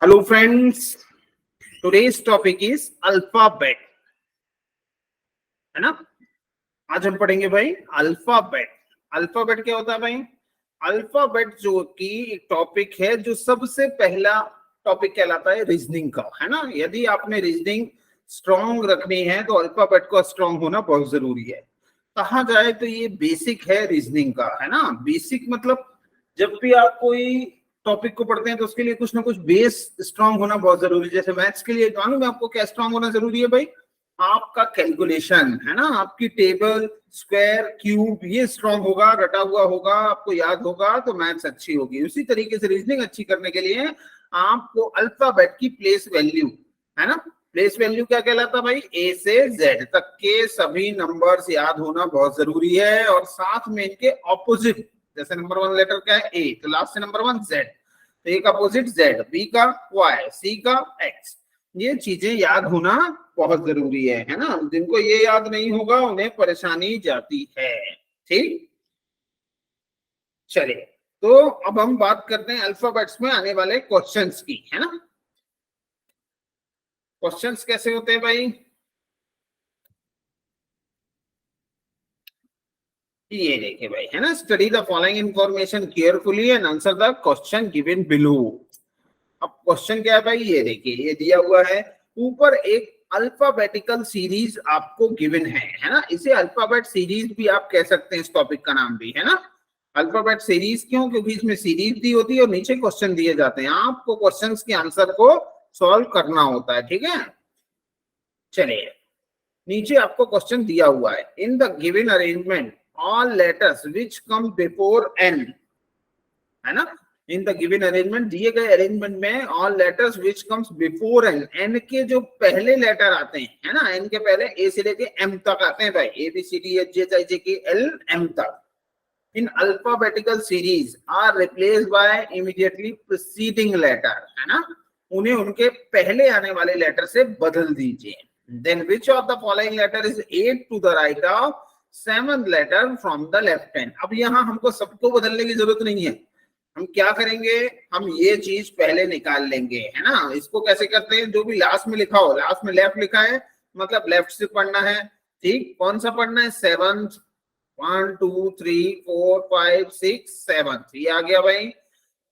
Hello friends, today's topic is alphabet, है ना। आज हम पढ़ेंगे भाई अल्फाबेट। अल्फाबेट क्या होता है भाई? अल्फाबेट जो कि एक टॉपिक है जो सबसे पहला टॉपिक कहलाता है रीजनिंग का, है ना। यदि आपने रीजनिंग स्ट्रॉन्ग रखनी है तो अल्फाबेट का स्ट्रॉन्ग होना बहुत जरूरी है। कहा जाए तो ये बेसिक है रीजनिंग का, है ना। बेसिक मतलब जब भी आप कोई टॉपिक को पढ़ते हैं तो उसके लिए कुछ ना कुछ बेस स्ट्रांग होना बहुत जरूरी है। जैसे मैथ्स के लिए मालूम है आपको क्या स्ट्रांग होना जरूरी है भाई? आपका कैलकुलेशन, है ना, आपकी टेबल, स्क्वायर, क्यूब, ये स्ट्रांग होगा, रटा हुआ होगा, आपको याद होगा तो मैथ्स अच्छी होगी। उसी तरीके से रीजनिंग अच्छी करने के लिए आपको अल्फाबेट की प्लेस वैल्यू, है ना, प्लेस वैल्यू क्या कहलाता है भाई? ए से जेड तक के सभी नंबर्स याद होना बहुत जरूरी है। और साथ में इनके ऑपोजिट, जैसे नंबर 1 लेटर क्या है? ए, तो लास्ट से नंबर 1 जेड, तो ए का अपोजिट जेड, बी का वाई, सी का एक्स, ये चीजें याद होना बहुत जरूरी है ना। जिनको ये याद नहीं होगा उन्हें परेशानी जाती है। ठीक, चलिए तो अब हम बात करते हैं अल्फाबेट्स में आने वाले क्वेश्चंस की, है ना। क्वेश्चंस कैसे होते हैं भाई? ये देखिए भाई, है ना, study the following information carefully and answer the question given below. अब क्वेश्चन क्या है भाई? ये देखिए, ये दिया हुआ है ऊपर एक अल्फाबेटिकल सीरीज आपको गिवन है ना। इसे अल्फाबेट सीरीज भी आप कह सकते हैं, इस टॉपिक का नाम भी, है ना। अल्फाबेट सीरीज क्यों? क्योंकि इसमें सीरीज दी होती है और नीचे क्वेश्चन दिए जाते हैं, आपको क्वेश्चंस के आंसर को सॉल्व करना होता है। ठीक है, चलिए नीचे आपको क्वेश्चन दिया हुआ है, in the given arrangement all letters which come before N, है ना। इन द गिवन अरेंजमेंट, दिए गए अरेंजमेंट में all letters which comes before N, N के जो पहले लेटर आते हैं, है ना, एन के पहले ए से लेके एम तक आते हैं भाई, A B C D F G H I J K L M तक, in alphabetical series are replaced by immediately preceding letter, है ना, उन्हें उनके पहले आने वाले लेटर से बदल दीजिए। Then which of the following letter is add to the right of seventh letter from the left hand. अब यहाँ हमको सबको बदलने की जरूरत नहीं है, हम क्या करेंगे, हम ये चीज पहले निकाल लेंगे, है ना। इसको कैसे करते हैं? जो भी लास्ट में लिखा हो, लास्ट में लेफ्ट लिखा है मतलब लेफ्ट से पढ़ना है। ठीक, कौन सा पढ़ना है? सेवंथ, 1 2 3 4 5 6 7, ये आ गया भाई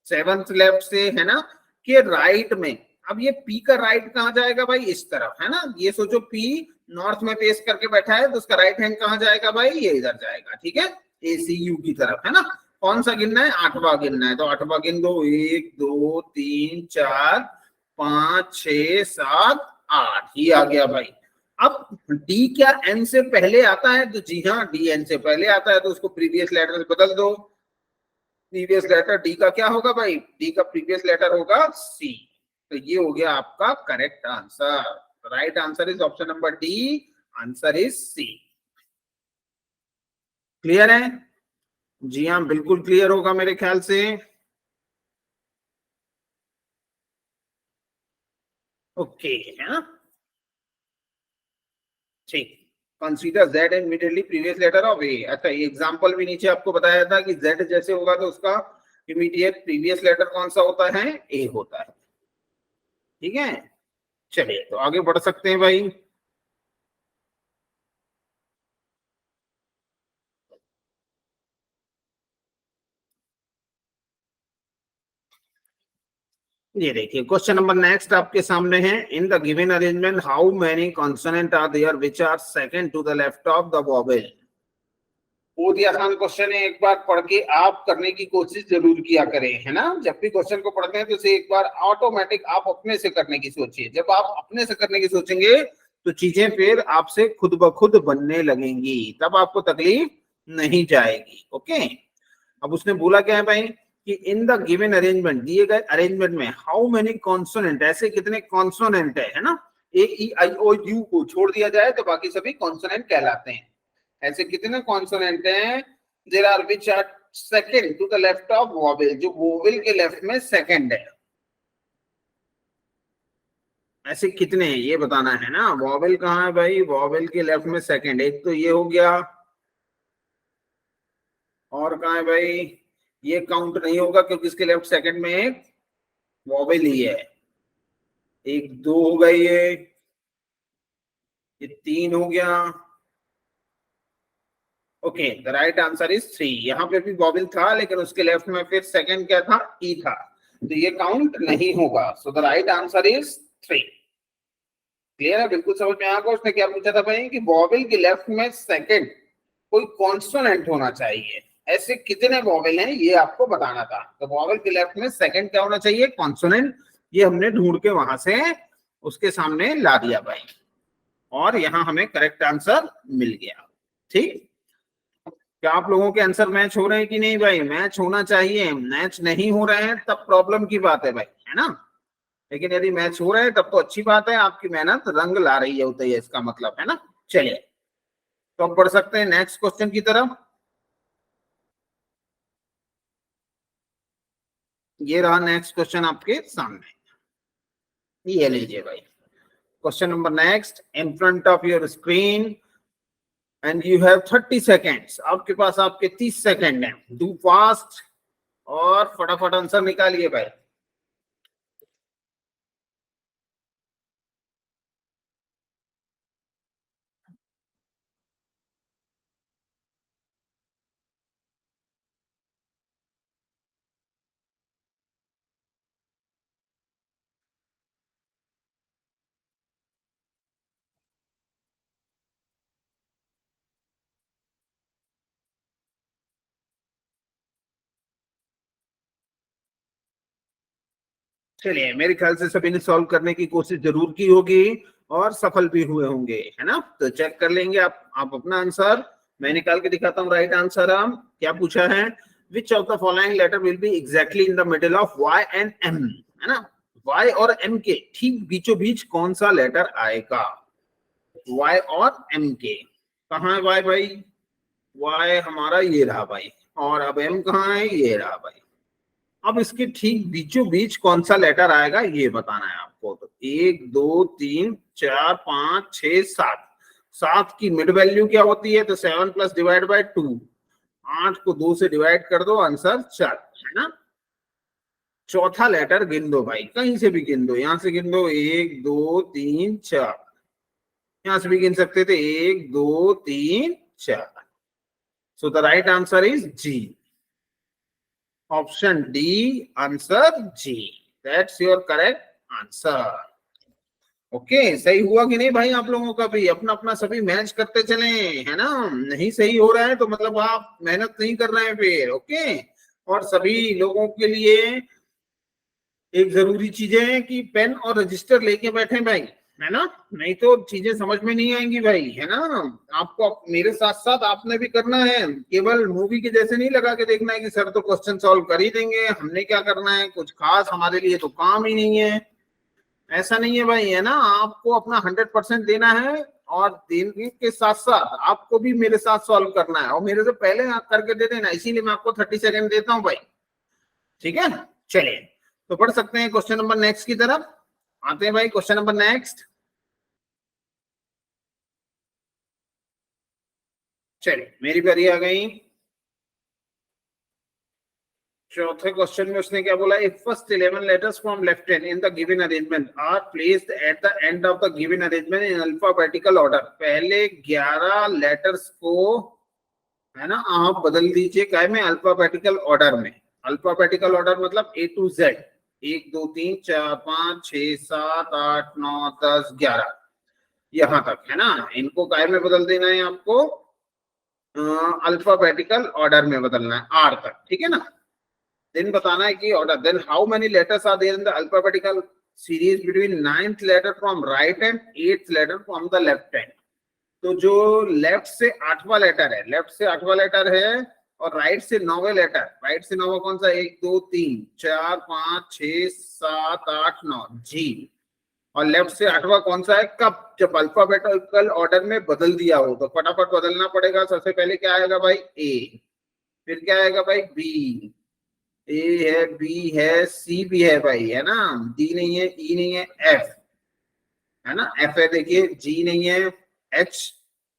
सेवंथ लेफ्ट से, है ना, के राइट में। अब ये पी का राइट कहाँ जाएगा भाई? इस तरफ, है ना। ये सोचो पी नॉर्थ में पेश करके बैठा है तो उसका राइट हैंड कहाँ जाएगा भाई? ये इधर जाएगा। ठीक है, ए सी यू की तरफ, है ना। कौन सा गिनना है? 8वां गिनना है, तो 8वां गिन दो, 1 2 3 4 5 6 7 8, ये आ गया भाई। अब डी क्या एन से पहले आता है? तो जी हाँ, डी एन से पहले आता है, तो उसको प्रीवियस लेटर से बदल दो। प्रीवियस लेटर डी का क्या होगा भाई? डी का प्रीवियस लेटर होगा सी, तो ये हो गया आपका correct answer. Right answer is option number D, answer is C. Clear है? जी हाँ, बिल्कुल क्लियर होगा मेरे ख्याल से। ओके, है ना, ठीक। Consider Z and immediately previous letter of A. अच्छा, ये एग्जांपल भी नीचे आपको बताया था कि जेड जैसे होगा तो उसका इमीडिएट प्रीवियस लेटर कौन सा होता है? ए होता है। ठीक है, चलिए तो आगे बढ़ सकते हैं भाई। ये देखिए क्वेश्चन नंबर नेक्स्ट आपके सामने है, in the given arrangement how many consonant are there which are second to the left of the vowel. बहुत ही आसान क्वेश्चन है, एक बार पढ़ के आप करने की कोशिश जरूर किया करें, है ना। जब भी क्वेश्चन को पढ़ते हैं तो इसे एक बार ऑटोमेटिक आप अपने से करने की सोचिए। जब आप अपने से करने की सोचेंगे तो चीजें फिर आपसे खुद ब खुद बनने लगेंगी, तब आपको तकलीफ नहीं जाएगी। ओके, अब उसने बोला क्या है भाई कि इन द गिवन अरेंजमेंट, दिए गए अरेंजमेंट में हाउ मेनी कॉन्सोनेंट, ऐसे कितने कॉन्सोनेंट है ना। ए ई आई ओ यू को छोड़ दिया जाए तो बाकी सभी कॉन्सोनेंट कहलाते हैं। ऐसे कितने कॉन्सोनेंट हैं? There are which are second to the left of vowel, जो वोवेल के लेफ्ट में सेकंड है। ऐसे कितने हैं ये बताना है ना। वोवेल कहाँ है भाई? वोवेल के लेफ्ट में सेकंड, एक तो ये हो गया, और कहाँ है भाई? ये काउंट नहीं होगा क्योंकि इसके लेफ्ट सेकंड में एक वोवेल ही है। एक, दो हो गई, ये तीन हो गया। Okay, the right answer is 3। यहाँ पे भी बॉबिल था लेकिन उसके लेफ्ट में फिर सेकंड क्या था, ई था, तो ये काउंट नहीं होगा। सो the right answer is 3। Clear है, बिल्कुल समझ में आया। उसने क्या पूछा था भाई कि बॉबिल के लेफ्ट में सेकंड कोई कॉन्सोनेंट होना चाहिए, ऐसे कितने वॉवेल हैं ये आपको बताना था। तो वॉवेल के लेफ्ट में सेकंड क्या होना चाहिए, कॉन्सोनेंट। ये हमने ढूंढ के वहां से उसके सामने ला दिया भाई, और यहाँ हमें करेक्ट आंसर मिल गया। ठीक, क्या आप लोगों के आंसर मैच हो रहे हैं कि नहीं भाई? मैच होना चाहिए, मैच नहीं हो रहे हैं तब प्रॉब्लम की बात है भाई, है ना। लेकिन यदि मैच हो रहे हैं तब तो अच्छी बात है, आपकी मेहनत रंग ला रही है, होता है इसका मतलब, है ना। चलिए, तो अब बढ़ सकते हैं नेक्स्ट क्वेश्चन की तरफ। ये रहा नेक्स्ट क्वेश्चन आपके सामने, ये लीजिए भाई। Question number next in front of your screen and you have 30 seconds. आपके पास आपके 30 सेकेंड हैं, डू फास्ट और फटाफट आंसर निकालिए भाई। चलिए, मेरे ख्याल से सभी ने सॉल्व करने की कोशिश जरूर की होगी और सफल भी हुए होंगे, है ना। तो चेक कर लेंगे आप अपना आंसर। मैं निकाल के दिखाता हूँ राइट आंसर। हम क्या पूछा है, which of the following letter will be exactly in the middle of Y and M, है ना। वाई और एम के ठीक बीचों बीच कौन सा लेटर आएगा, वाई और एम के। कहाँ है वाई भाई, वाई हमारा ये रहा भाई, और अब एम कहाँ है, ये रहा भाई। अब इसके ठीक बीचों बीच कौन सा लेटर आएगा ये बताना है आपको। तो 1 2 3 4 5 6 7, 7 की मिड वैल्यू क्या होती है, तो 7 प्लस डिवाइड बाय 2, 8 को 2 से डिवाइड कर दो, आंसर 4, है ना। चौथा लेटर गिन दो भाई, कहीं से भी गिन दो, यहां से गिन दो 1 2 3 4, यहां से भी गिन सकते थे 1 2 3 4। So the right answer is G, option D, answer G, that's your correct answer. Okay, सही हुआ कि नहीं भाई? आप लोगों का भी अपना अपना सभी मैच करते चले, है ना। नहीं सही हो रहा है तो मतलब आप मेहनत नहीं कर रहे हैं फिर। ओके, और सभी लोगों के लिए एक जरूरी चीजें हैं कि पेन और रजिस्टर लेके बैठे भाई, है ना। नहीं तो चीजें समझ में नहीं आएंगी भाई, है ना। आपको मेरे साथ साथ आपने भी करना है, केवल मूवी के जैसे नहीं लगा के देखना है कि सर तो क्वेश्चन सॉल्व कर ही देंगे, हमने क्या करना है, कुछ खास हमारे लिए तो काम ही नहीं है। ऐसा नहीं है भाई, है ना। आपको अपना 100% देना है, और देने के साथ साथ आपको भी मेरे साथ सॉल्व करना है, और मेरे से पहले आप करके दे देना, इसीलिए मैं आपको 30 सेकंड देता हूँ भाई। ठीक है, चलिए, तो पढ़ सकते हैं क्वेश्चन नंबर नेक्स्ट की तरफ। आते हैं भाई क्वेश्चन नंबर नेक्स्ट। चलिए, मेरी बारी आ गई। चौथे क्वेश्चन में उसने क्या बोला, if first 11 letters from left hand in the given arrangement are placed at the end of the given arrangement in alphabetical order. पहले 11 लेटर्स को, है ना, आप बदल दीजिए क्या में, अल्फाबेटिकल ऑर्डर में। अल्फाबेटिकल ऑर्डर मतलब A to Z, 1 2 3 4 5 6 7 8 9 10 11, यहां तक, है ना। इनको काय में बदल देना है आपको, अल्फाबेटिकल ऑर्डर में बदलना है, आर तक, ठीक है ना। देन बताना है कि order, then how many letters are there in the alphabetical series between 9th letter from right hand, 8th letter from the left hand. तो जो लेफ्ट से 8वां लेटर है, लेफ्ट से 8वां लेटर है, और राइट से 9वें लेटर, राइट से 9वां कौन सा, 1 2 3 4 5 6 7 8 9, जी। और लेफ्ट से 8वां कौन सा है, कब, जब अल्फाबेटिकल ऑर्डर में बदल दिया हो, तो फटाफट बदलना पड़ेगा। सबसे पहले क्या आएगा भाई, ए, फिर क्या आएगा भाई, बी, ए है, बी है, सी भी है भाई, है ना। डी नहीं है, ई नहीं है, एफ, है ना, एफ है, देखिए, जी नहीं है, एच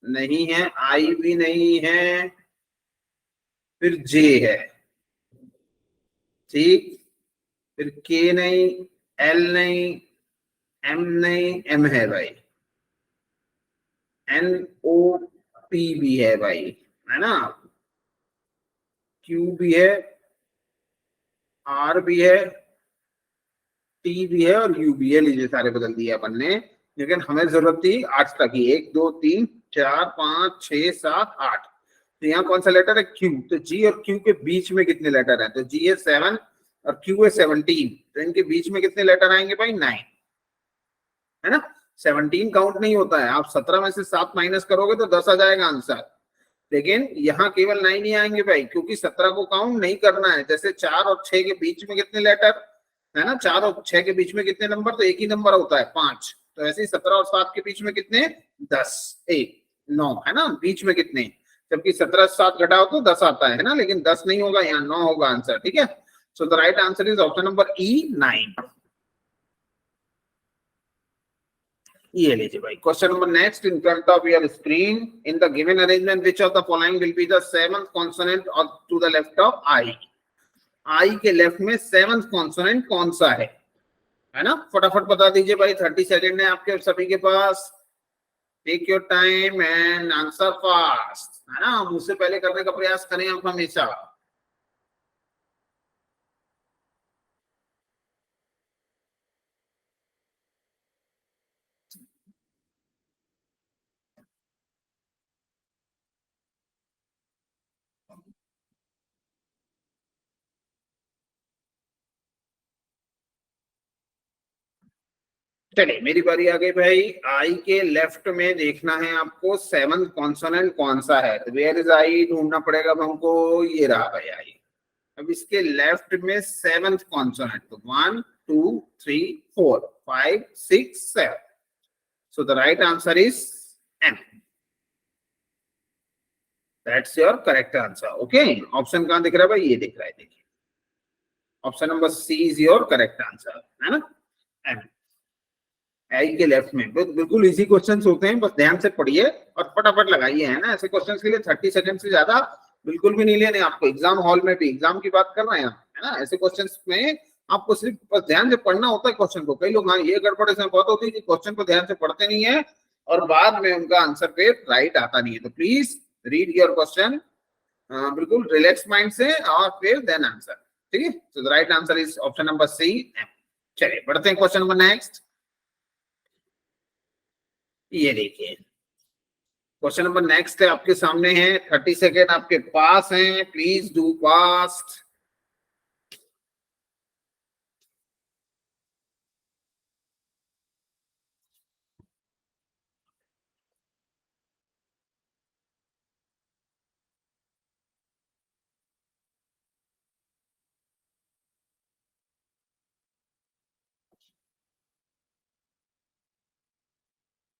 नहीं है, आई भी नहीं है, फिर जे है, ठीक, फिर के नहीं, एल नहीं, एम नहीं, एम है भाई, एन ओ पी भी है भाई, है ना, क्यू भी है, आर भी है, टी भी है और यू भी है। लीजिए सारे बदल दिए अपन ने, लेकिन हमें जरूरत थी 8 तक की, 1 2 3 4 5 6 7 8। तो यहाँ कौन सा लेटर है, क्यू। तो जी और क्यू के बीच में कितने लेटर हैं, तो जी है 7 और क्यू है 17, तो इनके बीच में कितने लेटर आएंगे भाई, 9, है ना। 17 काउंट नहीं होता है, आप 17 में से 7 माइनस करोगे तो 10 आ जाएगा आंसर, लेकिन यहाँ केवल 9 ही आएंगे भाई, क्योंकि 17 को काउंट नहीं करना है। जैसे 4 और 6 के बीच में कितने लेटर है ना, 4 और 6 के बीच में कितने नंबर, तो एक ही नंबर होता है 5। तो ऐसे ही 17 और 7 के बीच में कितने, 10, 1 9, है ना, बीच में कितने, जबकि 17 से 7 घटाओ तो 10 आता है ना, लेकिन 10 नहीं होगा, यहाँ 9 होगा आंसर, ठीक है। सो the right answer is option number ई, 9। ये लीजिए भाई, question number next in front of your screen, in the given arrangement which of the following will be the seventh consonant और टू द लेफ्ट ऑफ आई। आई के left में seventh consonant कौन सा है ना, फटाफट बता दीजिए भाई, 30 सेकंड है आपके सभी के पास। Take your time and answer fast, है ना, मुझसे पहले करने का प्रयास करें आप हमेशा। चलिए मेरी बारी आ गई भाई। आई के लेफ्ट में देखना है आपको सेवंथ कॉन्सोनेंट कौन सा है, तो वेयर इज आई ढूंढना पड़ेगा अब हमको। ये रहा भाई आई। अब इसके लेफ्ट में सेवंथ कॉन्सोनेंट, तो 1 2 3 4 5 6 7, so the right answer is M. That's your correct answer. Okay, option कहां दिख रहा है भाई, ये दिख रहा है, देखिए option number C is your correct answer, है ना, एम। आई के लेफ्ट में बिल्कुल इजी क्वेश्चंस होते हैं, बस ध्यान से पढ़िए और फटाफट लगाइए, है ना। ऐसे क्वेश्चंस के लिए 30 सेकंड से ज्यादा बिल्कुल भी नहीं लेने आपको। एग्जाम हॉल में भी, एग्जाम की बात कर रहे हैं हम, है ना। ऐसे क्वेश्चंस में आपको सिर्फ बस ध्यान से पढ़ना होता है क्वेश्चन को। कई लोग हाँ ये गड़बड़ इसमें बहुत होती है कि क्वेश्चन को ध्यान से पढ़ते नहीं है और बाद में उनका आंसर पे राइट आता नहीं है। तो प्लीज रीड योर क्वेश्चन बिल्कुल रिलैक्स माइंड से और फिर देन आंसर, ठीक है। तो the right answer is option number C, M. चलिए बढ़ते हैं क्वेश्चन नंबर नेक्स्ट। ये देखिए क्वेश्चन नंबर नेक्स्ट है आपके सामने है, 30 सेकेंड आपके पास हैं, प्लीज डू फास्ट।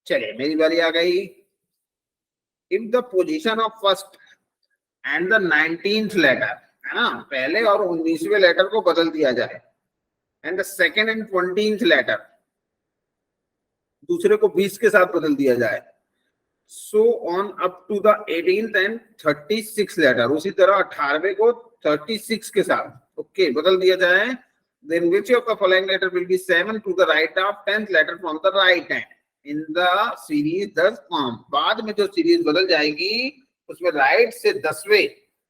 चलिए मेरी बारी आ गई। If the position of first and the 19th letter, है ना, पहले और 19वें लेटर को बदल दिया जाए, and the second and 20th letter, दूसरे को 20 के साथ बदल दिया जाए, so on up to the 18th and 36 letter, उसी तरह 18वें को 36 के साथ ओके बदल दिया जाए, then which of the following letter will be 7 to the right of 10th letter from the right hand in the series 10 form। बाद में जो सीरीज बदल जाएगी उसमें राइट से 10वें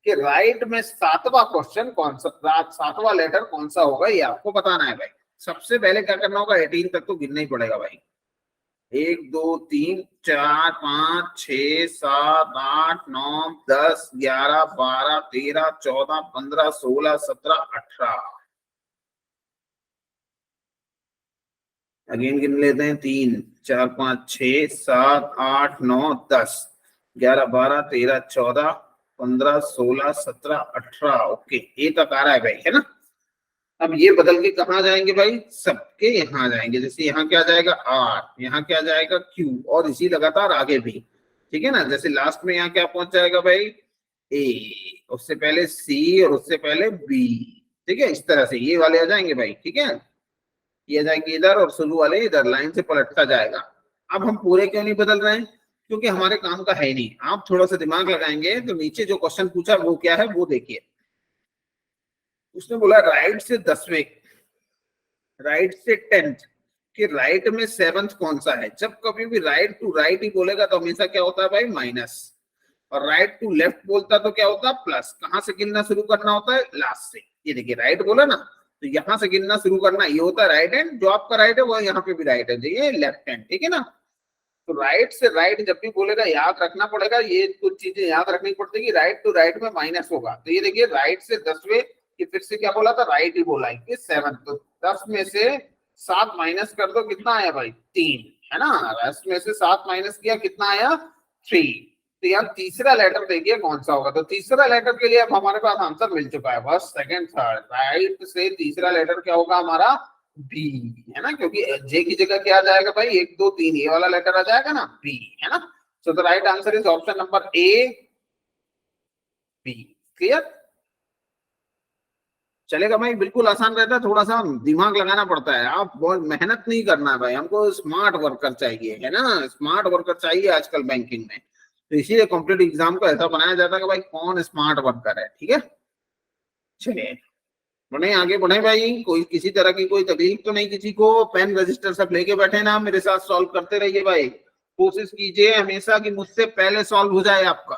के राइट में 7वां क्वेश्चन कौन सा, 7वां लेटर कौन सा होगा, ये आपको बताना है भाई। सबसे पहले क्या करना होगा, 18 तक तो गिनना ही पड़ेगा भाई। 1 2 3 4 5 6 7 8 9 10 11 12 13 14 15 16 17 18। अगेन गिन लेते हैं, 3 4 5 6 7 8 9 10 11 12 13 14 15 16 17 18, ओके ए तक आ रहा है भाई, है ना। अब ये बदल के कहाँ जाएंगे भाई, सबके यहाँ जाएंगे। जैसे यहाँ क्या जाएगा आर, यहाँ क्या जाएगा क्यू, और इसी लगातार आगे भी, ठीक है ना। जैसे लास्ट में यहाँ क्या पहुंच जाएगा भाई, ए, उससे पहले सी और उससे पहले बी, ठीक है। इस तरह से ये वाले आ जाएंगे भाई, ठीक है। ये जाएंगे इधर और शुरू वाले इधर, लाइन से पलटता जाएगा। अब हम पूरे क्यों नहीं बदल रहे हैं, क्योंकि हमारे काम का है नहीं। आप थोड़ा सा दिमाग लगाएंगे तो नीचे जो क्वेश्चन पूछा वो क्या है वो देखिए। उसने बोला राइट से 10वें, राइट से 10th कि राइट में सेवंथ कौन सा है। जब कभी भी राइट टू राइट ही बोलेगा तो हमेशा क्या होता है भाई, माइनस, और राइट टू लेफ्ट बोलता तो क्या होता है, प्लस। कहां से गिनना शुरू करना होता है, लास्ट से। ये देखिए राइट बोला ना, तो यहां से गिनना शुरू करना, ये होता है राइट हैंड। जो आपका राइट है वो यहाँ पे भी राइट है, ये लेफ्ट हैंड, ठीक है ना। तो राइट से राइट जब भी बोलेगा याद रखना पड़ेगा, ये कुछ चीजें याद रखनी पड़ती है कि राइट टू राइट में माइनस होगा। तो ये देखिए राइट से 10वें, ये फिर से क्या बोला था, राइट ही बोला है, 7। तो 10 में से 7 माइनस कर दो, कितना आया भाई, 3, है ना। 10 में से 7 माइनस किया, कितना आया, 3। तो यहाँ तीसरा लेटर देखिए कौन सा होगा। तो तीसरा लेटर के लिए अब हमारे पास आंसर मिल चुका है, फर्स्ट सेकंड थर्ड। राइट से तीसरा लेटर क्या होगा हमारा, बी, है ना, क्योंकि जे की जगह क्या आ जाएगा भाई, 1 2 3, ये वाला लेटर आ जाएगा ना, बी, है ना। So the right answer is option number A, B. Clear, चलेगा भाई, बिल्कुल आसान रहता है, थोड़ा सा दिमाग लगाना पड़ता है। आप बहुत मेहनत नहीं करना है भाई, हमको स्मार्ट वर्कर चाहिए, है ना, स्मार्ट वर्कर चाहिए आजकल बैंकिंग में। तो इसीलिए कॉम्पिटेटिव एग्जाम को ऐसा बनाया जाता है कि भाई कौन स्मार्ट वर्कर है, ठीक है। चलिए बढ़े, आगे बढ़े भाई। कोई किसी तरह की कोई तकलीफ तो नहीं किसी को, पेन रजिस्टर सब लेके बैठे ना, मेरे साथ सॉल्व करते रहिए भाई। कोशिश कीजिए हमेशा कि मुझसे पहले सॉल्व हो जाए आपका,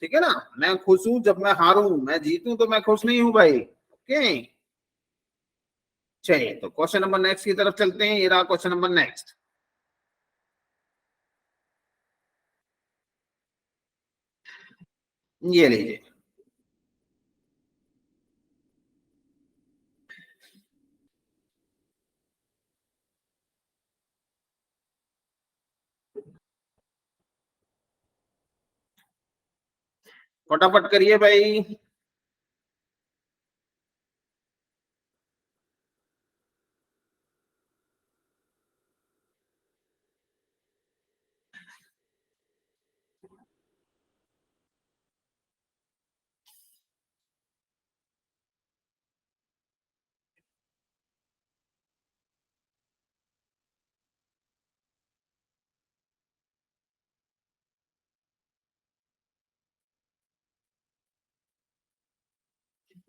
ठीक है ना। मैं खुश हूं जब मैं हारूं, मैं जीतूं तो मैं खुश नहीं हूं भाई, ओके। चलिए तो क्वेश्चन नंबर नेक्स्ट की तरफ चलते हैं। ये रहा क्वेश्चन नंबर नेक्स्ट, ये लीजिए। फटाफट करिए भाई।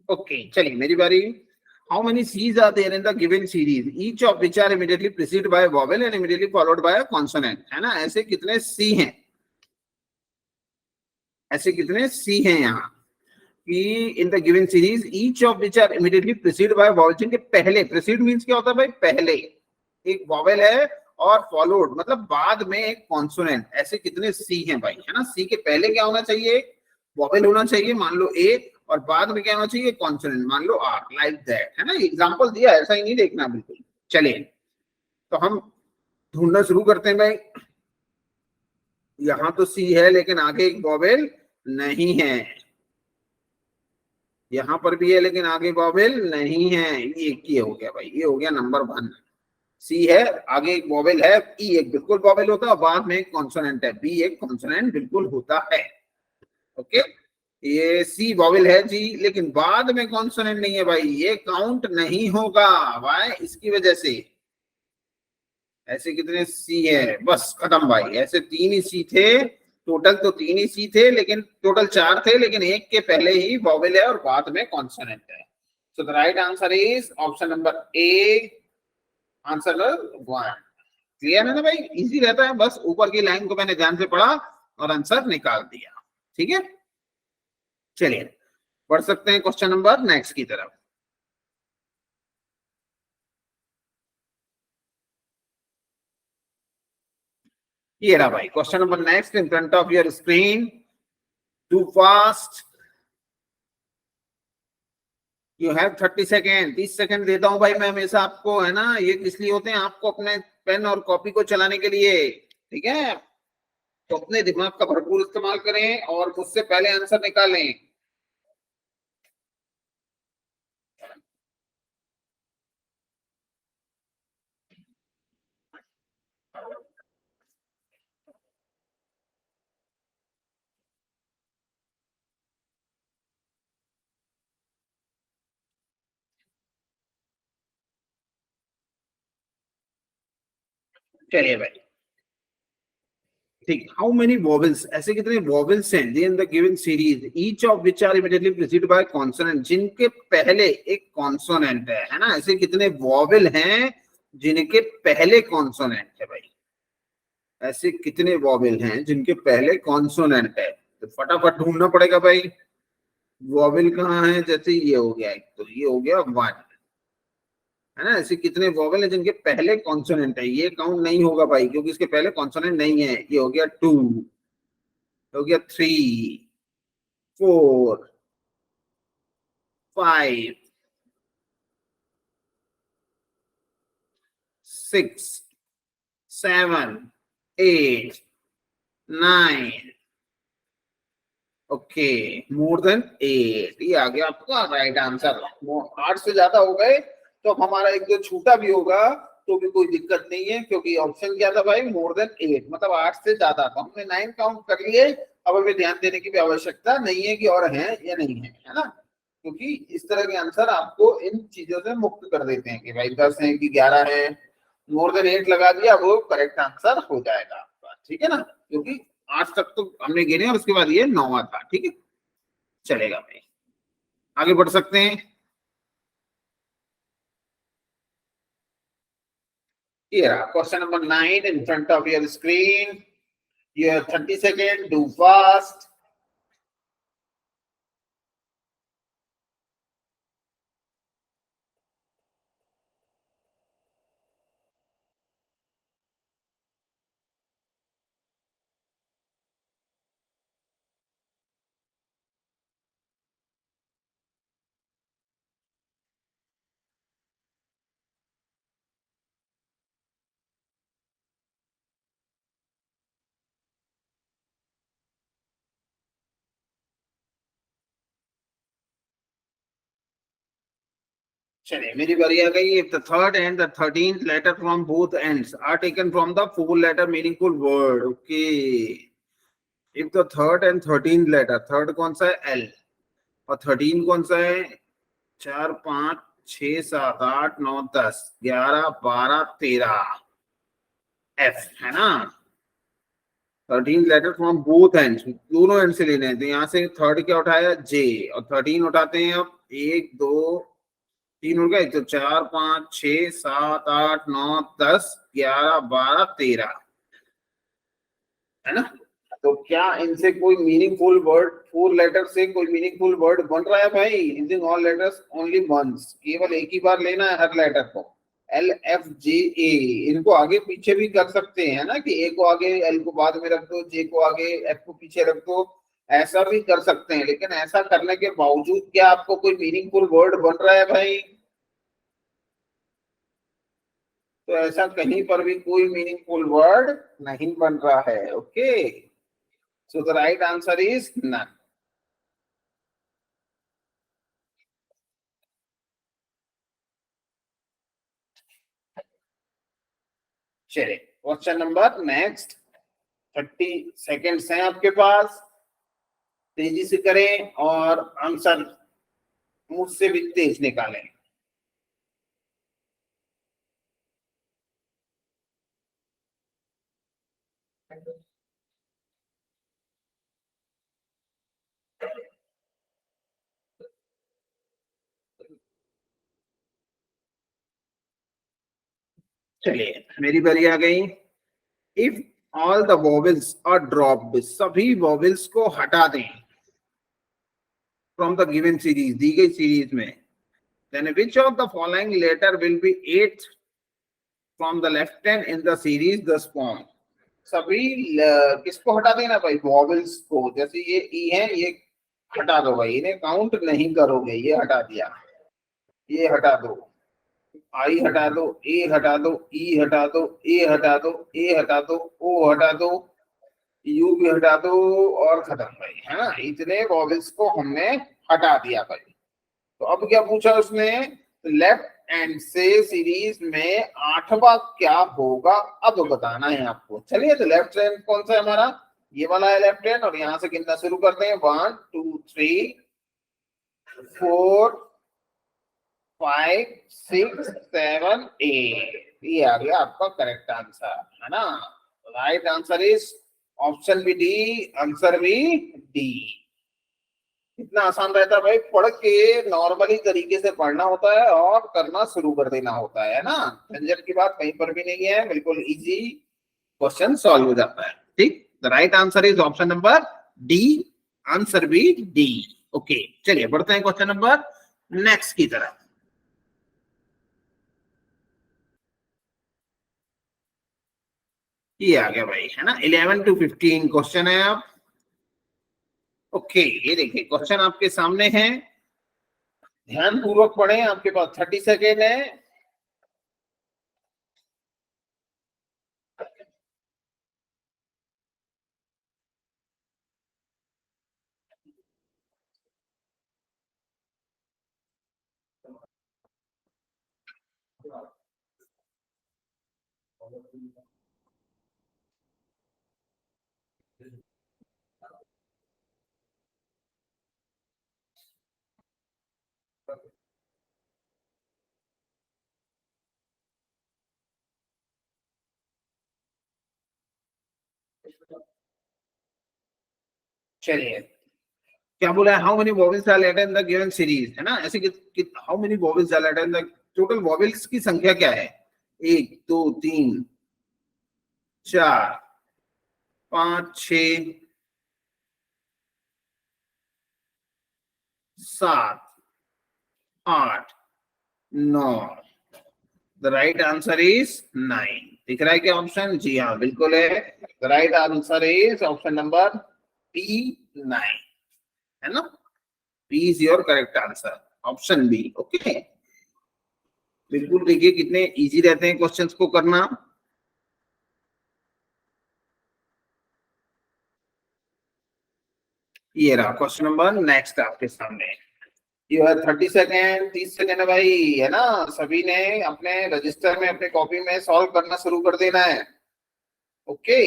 ओके चलिए मेरी बारी। How many C's are there in the given series, each of which are immediately preceded by a vowel and immediately followed by a consonant, है ना। ऐसे कितने C हैं, ऐसे कितने C हैं यहाँ कि in the given series each of which are immediately precede by vowel. जिनके पहले, प्रीसीड मींस क्या होता है भाई, पहले एक वॉवल है और फॉलोड मतलब बाद में एक कॉन्सोनेंट। ऐसे कितने सी हैं भाई, है ना। सी के पहले क्या होना चाहिए, वॉवल होना चाहिए, मान लो ए, और बाद में क्या होना चाहिए, कॉन्सोनेंट, मान लो आर, लाइक दैट, है ना। एग्जांपल दिया, ऐसा ही नहीं देखना बिल्कुल। चलिए तो हम ढूंढना शुरू करते हैं भाई। यहां तो सी है लेकिन आगे एक वॉवल नहीं है, यहां पर भी है लेकिन आगे वॉवेल नहीं है। ये हो गया भाई, ये हो गया नंबर 1। सी है, आगे एक वॉवेल है, ई एक बिल्कुल वॉवेल होता है, बाद में एक कॉन्सोनेंट है, बी एक कॉन्सोनेंट बिल्कुल होता है, ओके। ये सी वॉवेल है जी, लेकिन बाद में कॉन्सोनेंट नहीं है भाई, ये काउंट नहीं होगा भाई, इसकी वजह से। ऐसे कितने सी है, बस खत्म भाई। ऐसे 3 ही सी थे टोटल, तो 3 ही सी थे, लेकिन टोटल 4 थे, लेकिन एक के पहले ही वॉवेल है और बाद में कॉन्सोनेंट है। सो the right answer is option number A, answer 1। Clear है ना भाई, इजी रहता है, बस ऊपर की लाइन को मैंने ध्यान से पढ़ा और आंसर निकाल दिया, ठीक है। चलिए पढ़ सकते हैं क्वेश्चन नंबर नेक्स्ट की तरफ। ये रहा भाई question number next in front of your screen. Too fast, you have 30 second, 30 second देता हूं भाई मैं हमेशा आपको, है ना। ये इसलिए होते हैं आपको अपने पेन और कॉपी को चलाने के लिए, ठीक है। तो अपने दिमाग का भरपूर इस्तेमाल करें और मुझसे पहले आंसर निकालें। चलिए भाई ठीक, हाउ मेनी वॉवेल्स, ऐसे कितने वॉवेल्स हैं in the given series, each of which are immediately preceded by consonant, जिनके पहले एक कॉन्सोनेंट है ना। ऐसे कितने वॉवेल हैं जिनके पहले कॉन्सोनेंट है भाई, ऐसे कितने वॉवेल हैं जिनके पहले कॉन्सोनेंट है, तो फटाफट ढूंढना पड़ेगा भाई वॉवेल कहाँ है। जैसे ये हो गया एक, तो ये हो गया 1, है ना। ऐसे कितने वॉवेल है जिनके पहले कॉन्सोनेंट है, ये काउंट नहीं होगा भाई क्योंकि इसके पहले कॉन्सोनेंट नहीं है। ये हो गया 2, हो गया 3, 4, 5, 6, 7, 8, 9, ओके, मोर देन 8, ये आ गया आपका राइट आंसर। 8 से ज्यादा हो गए तो हमारा एक दो छूटा भी होगा तो भी कोई दिक्कत नहीं है, क्योंकि ऑप्शन क्या था भाई, मोर देन 8, मतलब 8 से ज्यादा। तो हमने 9 काउंट कर लिए, अब हमें ध्यान देने की भी आवश्यकता नहीं है कि और है या नहीं है ना, क्योंकि इस तरह के आंसर आपको इन चीजों से मुक्त कर देते हैं कि भाई 10 है कि 11 है, मोर देन 8 लगा दिया वो करेक्ट आंसर हो जाएगा आपका, ठीक है ना। क्योंकि आज तक तो हमने गिने और उसके बाद ये 9वां था, ठीक है, चलेगा भाई, आगे बढ़ सकते हैं। Here, question number 9 in front of your screen. You have 30 seconds. Do fast. चलिए मेरी बारी आ गई। If the third and the 13th letter from both ends are taken from the 4-letter meaningful word, okay. If the third and 13th letter, third कौन सा है, L, और 13 कौन सा है, 4, 5, 6, 7, 8, 9, 10, 11, 12, 13, F, है ना। 13 लेटर फ्रॉम बोथ एंड्स, दोनों एंड से लेने हैं, तो यहाँ से थर्ड क्या उठाया, J, और 13 उठाते हैं अब, 1, 2, 3 हो गए, तो 4, 5, 6, 7, 8, 9, 10, 11, 12, 13, है ना। तो क्या इनसे कोई मीनिंगफुल वर्ड, 4 लेटर से कोई मीनिंगफुल वर्ड बन रहा है भाई। Using all letters only once, केवल एक ही बार लेना है हर लेटर को। LFJA, इनको आगे पीछे भी कर सकते हैं ना, कि ए को आगे एल को बाद में रख दो, जे को आगे एफ को पीछे रख दो, ऐसा भी कर सकते हैं। लेकिन ऐसा करने के बावजूद क्या आपको कोई मीनिंगफुल वर्ड बन रहा है भाई, तो ऐसा कहीं पर भी कोई मीनिंगफुल वर्ड नहीं बन रहा है, okay. So the right answer is none. चलिए क्वेश्चन नंबर नेक्स्ट, 30 सेकेंड्स हैं आपके पास, तेजी से करें और आंसर मुझसे भी तेज निकालें। चलिए मेरी बारी आ गई। If all the vowels are dropped, सभी वॉवेल्स को हटा दें फ्रॉम द गिवन सीरीज, दी गई सीरीज में, then which of the following letter will be eighth from the left hand in the series thus form. सभी किसको हटा देना भाई, वॉवेल्स को। जैसे ये ई है, ये हटा दो भाई, इन्हें काउंट नहीं करोगे, ये हटा दिया, ये हटा दो, आई हटा दो, ए हटा दो, ई हटा दो, ए हटा दो, ए हटा दो, ओ हटा दो, यू भी हटा दो, और खत्म भाई, है ना। इतने वॉवेल्स को हमने हटा दिया भाई। तो अब क्या पूछा उसने, लेफ्ट हैंड से सीरीज में 8वां क्या होगा, अब बताना है आपको। चलिए तो लेफ्ट हैंड कौन सा है हमारा, ये वाला है लेफ्ट हैंड, और यहां से गिनना शुरू करते हैं, 1, 2, 3, 4, 5, 6, 7, 8, ये आ गया आपका करेक्ट आंसर, है ना। राइट आंसर इज ऑप्शन भी डी, आंसर भी डी, इतना आसान रहता है भाई, पढ़ के नॉर्मली तरीके से पढ़ना होता है और करना शुरू कर देना होता है ना। झंझट की बात कहीं पर भी नहीं है, बिल्कुल इजी क्वेश्चन सॉल्व हो जाता है। ठीक, the right answer is option number D, answer भी डी। ओके, चलिए बढ़ते हैं क्वेश्चन नंबर नेक्स्ट की तरफ। ये आ गया भाई, है ना, 11 to 15 क्वेश्चन है अब। ओके, ये देखिए क्वेश्चन आपके सामने है, ध्यान पूर्वक पढ़ें, आपके पास 30 सेकेंड है। चलिए, क्या बोला है, how many vowels are letter in the given series, है ना, ऐसे कि how many vowels are letter in the, total vowels की संख्या क्या है, 1 2 3 4 5 6 7 8 9। The right answer is 9। दिख रहा है क्या ऑप्शन? जी हाँ, बिल्कुल है। The right answer is option number B, 9, है ना। B is your correct answer, option B. Okay, बिल्कुल देखिए कितने इजी रहते हैं क्वेश्चंस को करना। ये रहा क्वेश्चन नंबर नेक्स्ट आपके सामने। यू है 30 सेकेंड, 30 सेकेंड है भाई, है ना। सभी ने अपने रजिस्टर में, अपने कॉपी में सॉल्व करना शुरू कर देना है। ओके,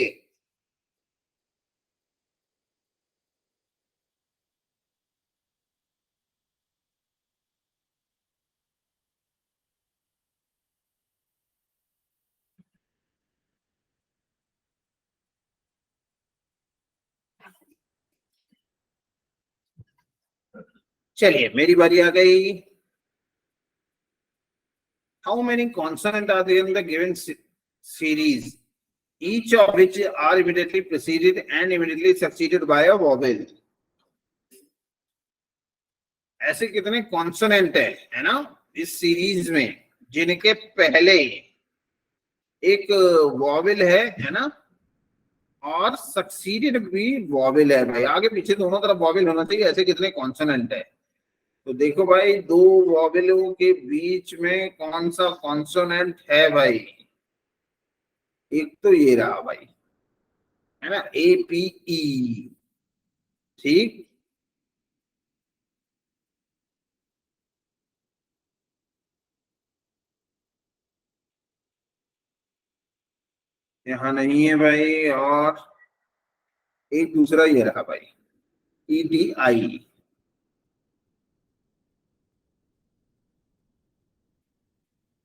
चलिए मेरी बारी आ गई। How many consonant are there in the given series, each of which are immediately preceded and immediately succeeded by a vowel। ऐसे कितने कॉन्सोनेंट है ना, इस सीरीज में, जिनके पहले एक वॉवेल है ना, और सक्सीडेड भी वॉवेल है भाई, आगे पीछे दोनों तरफ वॉवेल होना चाहिए। ऐसे कितने कॉन्सोनेंट है? तो देखो भाई, दो वॉवेलों के बीच में कौन सा कॉन्सोनेंट है भाई? एक तो ये रहा भाई, है ना, ए पी ई। ठीक, यहाँ नहीं है भाई, और एक दूसरा ये रहा भाई, ई डी आई।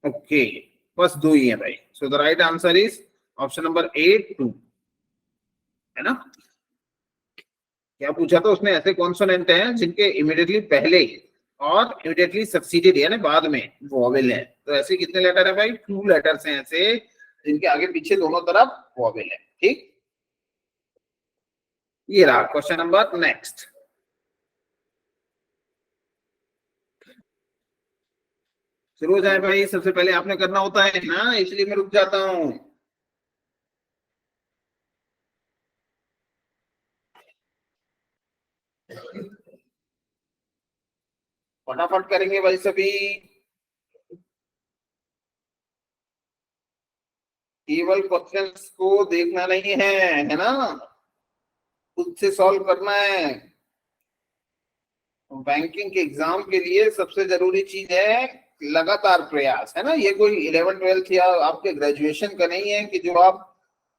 ओके, बस दो ही है भाई। सो the right answer is option number ए, 2, है ना। क्या पूछा था उसने? ऐसे कॉन्सोनेंट हैं जिनके इमीडिएटली पहले और इमीडिएटली सक्सीडेड यानी बाद में वॉवेल है। तो ऐसे कितने लेटर है भाई? 2 लेटर्स हैं ऐसे, जिनके आगे पीछे दोनों तरफ वॉवेल है। ठीक, ये रहा क्वेश्चन नंबर नेक्स्ट। शुरू हो जाए भाई, सबसे पहले आपने करना होता है ना, इसलिए मैं रुक जाता हूँ। फटाफट करेंगे भाई सभी, केवल क्वेश्चंस को देखना नहीं है ना, खुद से सॉल्व करना है। बैंकिंग के एग्जाम के लिए सबसे जरूरी चीज है लगातार प्रयास, है ना। ये कोई 11 12 या आपके ग्रेजुएशन का नहीं है कि जो आप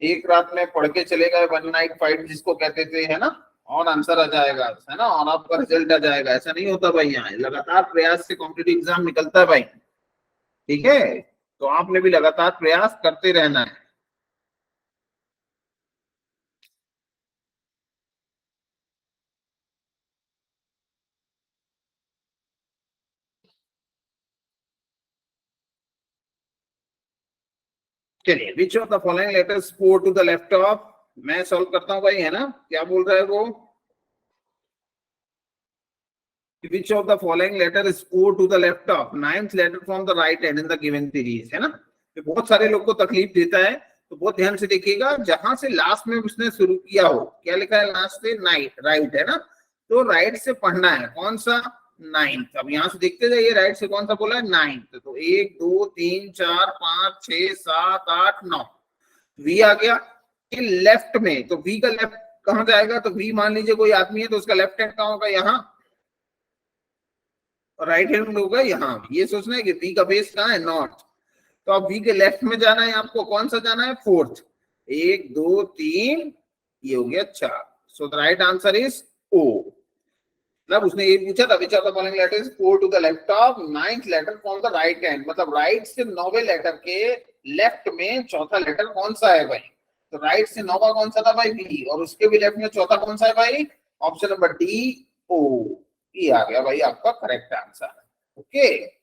एक रात में पढ़ के चले गए, 1 नाइट 5 जिसको कहते थे, है ना, और आंसर आ जाएगा, है ना, और आपका रिजल्ट आ जाएगा। ऐसा नहीं होता भाई, यहाँ लगातार प्रयास से कॉम्पिटिटिव एग्जाम निकलता है भाई। ठीक है, तो आपने भी लगातार प्रयास करते रहना है। चलिए, which of the following letters four to the left of, मैं सॉल्व करता हूं भाई, है ना, क्या बोल रहा है वो, which of the following letter is four to the left of ninth letter from the right hand in the given series, है ना। ये बहुत सारे लोग को तकलीफ देता है, तो बहुत ध्यान से देखिएगा, जहां से लास्ट में उसने शुरू किया हो, क्या लिखा है लास्ट से, नाइट, राइट, है ना, तो राइट से पढ़ना है, कौन सा, नाइन्थ। अब यहां से देखते जाइए, राइट से कौन सा बोला है, नाइन्थ, तो 1 2 3 4 5 6 7 8 9, वी आ गया। लेफ्ट में, तो वी का लेफ्ट कहां जाएगा, तो वी मान लीजिए कोई आदमी है, तो उसका लेफ्ट हैंड कहां होगा, यहाँ, राइट हैंड होगा यहाँ। ये सोचना है कि बी का बेस कहाँ है, नॉर्थ, तो अब बी के लेफ्ट में जाना है आपको, कौन सा जाना है, फोर्थ, 1 2 3, ये हो गया 4, so the right answer is O. मतलब उसने ये पूछा था, which of the following letters four to the left of ninth letter from the right hand, मतलब राइट से 9वें लेटर के लेफ्ट में चौथा लेटर कौन सा है भाई, तो राइट से 9वां कौन सा था भाई, बी, और उसके भी लेफ्ट में चौथा कौन सा है भाई, ऑप्शन नंबर डी, ओ। ये आ गया भाई आपका correct answer, okay.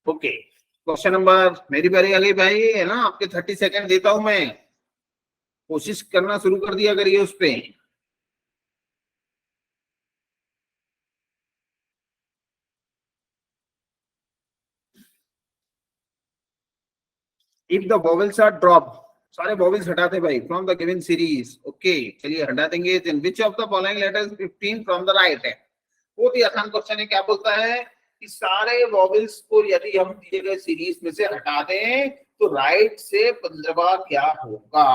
Okay, question number, मेरी बारी आ गई भाई, है ना, आपके 30 सेकंड देता हूं मैं, कोशिश करना शुरू कर दिया करिए उस पे। If the vowels are drop, सारे वॉवेल्स हटाते भाई from the given series, okay, चलिए हटा देंगे। Then which of the following letters 15 from the right hand, बहुत ही आसान क्वेश्चन है, क्या बोलता है कि सारे वॉवेल्स को यदि हम दिए गए सीरीज में से हटा दें तो राइट से 15वां क्या होगा,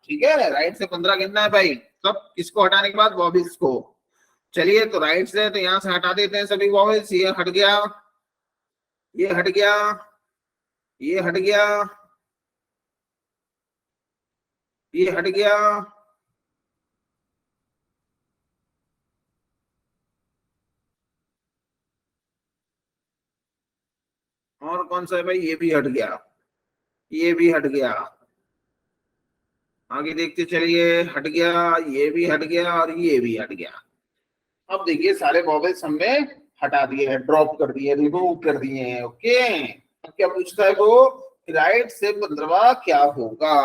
ठीक है, राइट से 15 गिनना है भाई, सब किसको हटाने के बाद, वॉवेल्स को। चलिए, तो राइट से, तो यहां से हटा देते हैं सभी वॉवेल्स, ये हट गया, ये हट गया, ये हट गया, ये हट गया, और कौन सा है भाई, ये भी हट गया, ये भी हट गया, आगे देखते चलिए, हट गया, ये भी हट गया, और ये भी हट गया। अब देखिए सारे वॉवेल्स हमने हटा दिए हैं, ड्रॉप कर दिए, रिमूव कर दिए हैं, ओके। अब क्या पूछता है वो, राइट से 15वां क्या होगा,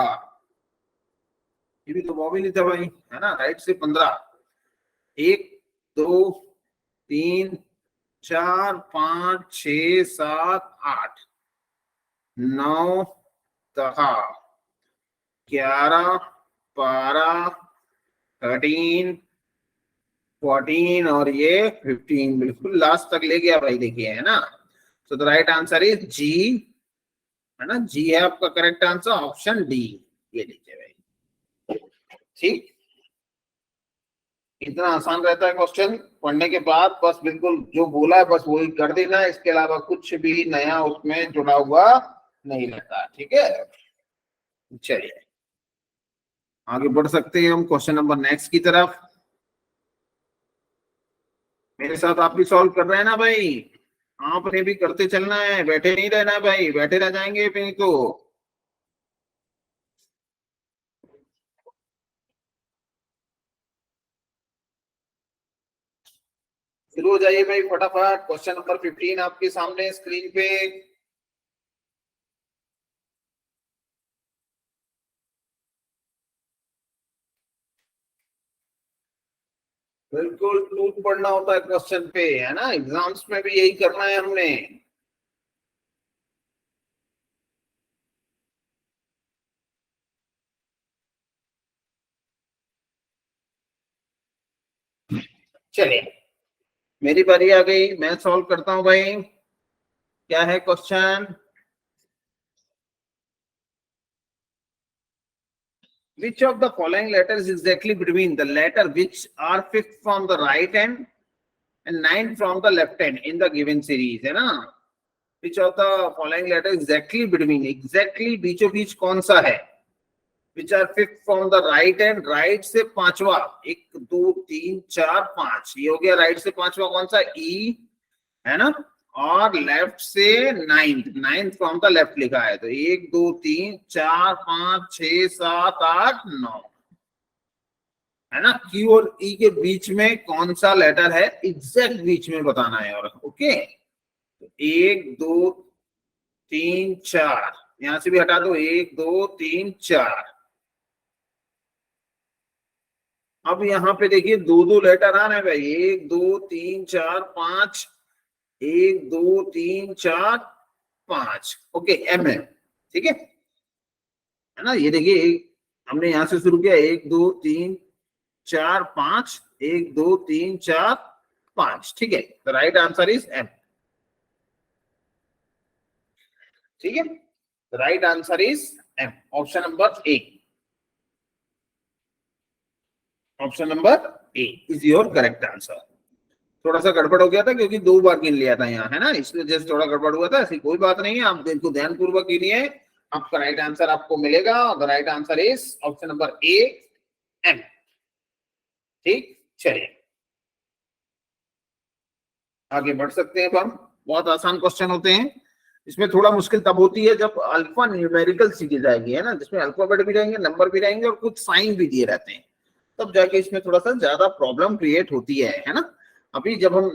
ये भी तो वॉवेल ही था भाई, है ना, राइट से 15, 1 2 3 4 5 6 7 8 9 10 11 12 13 14 और ये 15, बिल्कुल लास्ट तक ले गया भाई, देखिए, है ना। So the right answer is G, है ना, जी है आपका करेक्ट आंसर, ऑप्शन डी, ये लीजिए भाई, ठीक। इतना आसान रहता है क्वेश्चन, पढ़ने के बाद बस बिल्कुल जो बोला है बस वही कर देना है, इसके अलावा कुछ भी नया उसमें जुड़ा हुआ नहीं रहता, ठीक है। चलिए आगे बढ़ सकते हैं हम क्वेश्चन नंबर नेक्स्ट की तरफ, मेरे साथ आप भी सॉल्व कर रहे हैं ना भाई, आपने भी करते चलना है, बैठे नहीं रहना है भाई, बैठे रह जाएंगे फिर तो। शुरू हो जाइए भाई फटाफट, क्वेश्चन नंबर 15 आपके सामने स्क्रीन पे। बिल्कुल टूट पड़ना होता है क्वेश्चन पे, है ना, एग्जाम्स में भी यही करना है हमने। चलिए मेरी बारी आ गई, मैं सॉल्व करता हूं भाई, क्या है question, which of the following letters is exactly between the letter which are fifth from the right hand and ninth from the left hand in the given series, है ना, which of the following letters exactly between, exactly बीचों बीच कौन सा है, which are fifth from the right hand, right से पांचवा, 1 2 3 4 5, ये हो गया राइट से पांचवा कौन सा, ई, है ना, और लेफ्ट से ninth, ninth from the left लिखा है, तो 1 2 3 4 5 6 7 8 9, है ना। क्यू और ई के बीच में कौन सा लेटर है, एग्जैक्ट बीच में बताना है। और ओके, तो 1 2 3 4, यहां से भी हटा दो, 1 2 3 4। अब यहाँ पे देखिए दो दो लेटर आ रहे हैं भाई, 1 2 3 4 5, 1 2 3 4 5, ओके, एम है, ठीक है ना। ये देखिए हमने यहां से शुरू किया, 1 2 3 4 5, 1 2 3 4 5, ठीक है। The right answer is M, ठीक है। The right answer is M, option number A, option number A is your correct answer. थोड़ा सा गड़बड़ हो गया था क्योंकि दो बार गिन लिया था यहाँ, है ना, इसलिए जैसे थोड़ा गड़बड़ हुआ था, ऐसी कोई बात नहीं है, आप इनको ध्यानपूर्वक गिनिए, आपका राइट आंसर आपको मिलेगा। और the right answer is option number A, M, ठीक। चलिए आगे बढ़ सकते हैं अब हम। बहुत आसान क्वेश्चन होते हैं, इसमें थोड़ा मुश्किल तब होती है जब अल्फा न्यूमेरिकल सीरीज आएगी, है ना, जिसमें अल्फाबेट भी रहेंगे, नंबर भी रहेंगे और कुछ साइन भी दिए रहते हैं, तब जाके इसमें थोड़ा सा ज्यादा प्रॉब्लम क्रिएट होती है ना। अभी जब हम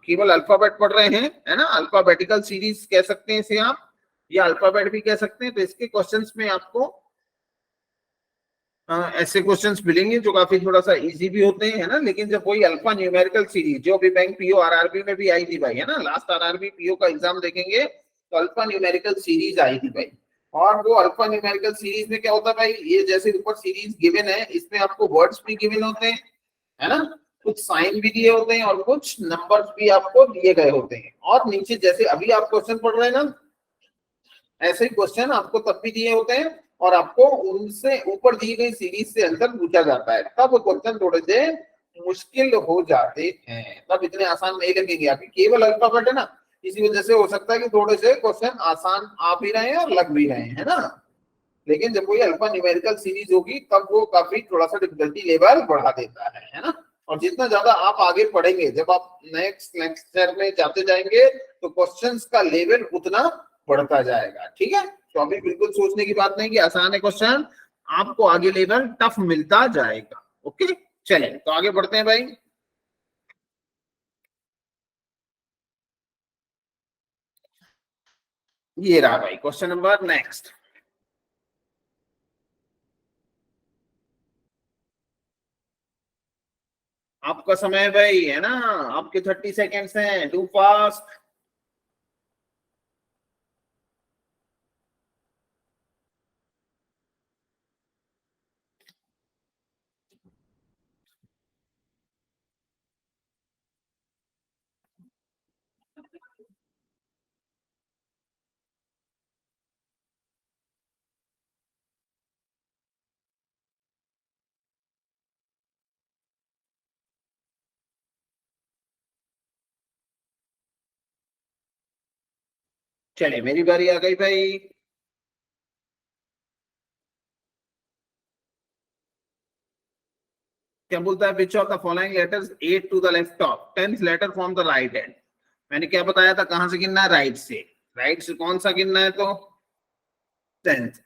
केवल अल्फाबेट पढ़ रहे हैं, है ना, अल्फाबेटिकल सीरीज कह सकते हैं इसे आप, या अल्फाबेट भी कह सकते हैं, तो इसके क्वेश्चंस में आपको ऐसे क्वेश्चंस मिलेंगे जो काफी थोड़ा सा इजी भी होते हैं, है ना। लेकिन जब कोई अल्फा न्यूमेरिकल सीरीज जो भी बैंक पीओ आरआरबी में भी आई थी भाई, है ना, लास्ट आरआरबी पीओ का एग्जाम देखेंगे तो अल्फा न्यूमेरिकल सीरीज आई थी भाई। और वो अल्फा न्यूमेरिकल सीरीज में क्या होता है भाई, ये जैसे ऊपर सीरीज गिवन है, इसमें आपको वर्ड्स भी गिवन होते हैं, है ना, कुछ साइन भी दिए होते हैं और कुछ नंबर्स भी आपको दिए गए होते हैं। और नीचे जैसे अभी आप क्वेश्चन पढ़ रहे हैं ना, ऐसे क्वेश्चन आपको तब भी दिए होते हैं और आपको उनसे ऊपर दी गई सीरीज से आंसर पूछा जाता है, तब क्वेश्चन थोड़े से मुश्किल हो जाते हैं, तब इतने आसान नहीं लगेंगे। आपकी केवल अल्फाबेट है ना, इसी वजह से हो सकता है कि थोड़े से क्वेश्चन आसान आ भी रहे हैं और लग भी रहे हैं, है ना। लेकिन जब कोई अल्फा न्यूमेरिकल सीरीज होगी तब वो काफी थोड़ा सा डिफिकल्टी लेवल बढ़ा देता है ना। और जितना ज्यादा आप आगे पढ़ेंगे, जब आप नेक्स्ट लेक्चर में जाते जाएंगे तो क्वेश्चंस का लेवल उतना बढ़ता जाएगा, ठीक है। तो अभी बिल्कुल सोचने की बात नहीं कि आसान है क्वेश्चन, आपको आगे लेवल टफ मिलता जाएगा, ओके। चलिए तो आगे बढ़ते हैं भाई। ये रहा भाई क्वेश्चन नंबर नेक्स्ट। आपका समय भाई, है ना, आपके 30 सेकेंड्स हैं, डू फास्ट। चलिए मेरी बारी आ गई भाई। क्या बोलता है, which of the following letters 8 to the left of 10th letter from the right hand. मैंने क्या बताया था, कहां से गिनना है, राइट से। राइट से कौन सा गिनना है, तो 10th।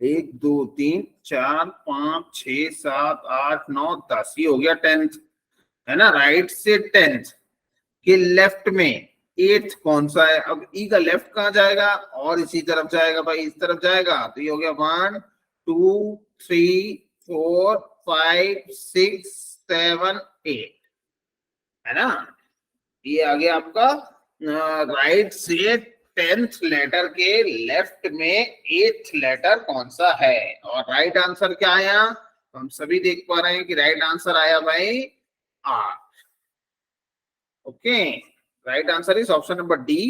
1 2 3 4 5 6 7 8 9 10, ये हो गया 10th, है ना। राइट से 10th के लेफ्ट में 8th कौन सा है। अब ई का लेफ्ट कहाँ जाएगा, और इसी तरफ जाएगा भाई, इस तरफ जाएगा, तो ये हो गया 1 2 3 4 5 6 7 8, है ना। ये आ गया आपका राइट से 10th लेटर के लेफ्ट में 8th लेटर कौन सा है। और राइट आंसर क्या आया, हम सभी देख पा रहे हैं कि राइट आंसर आया भाई R, okay. Right answer is option number D.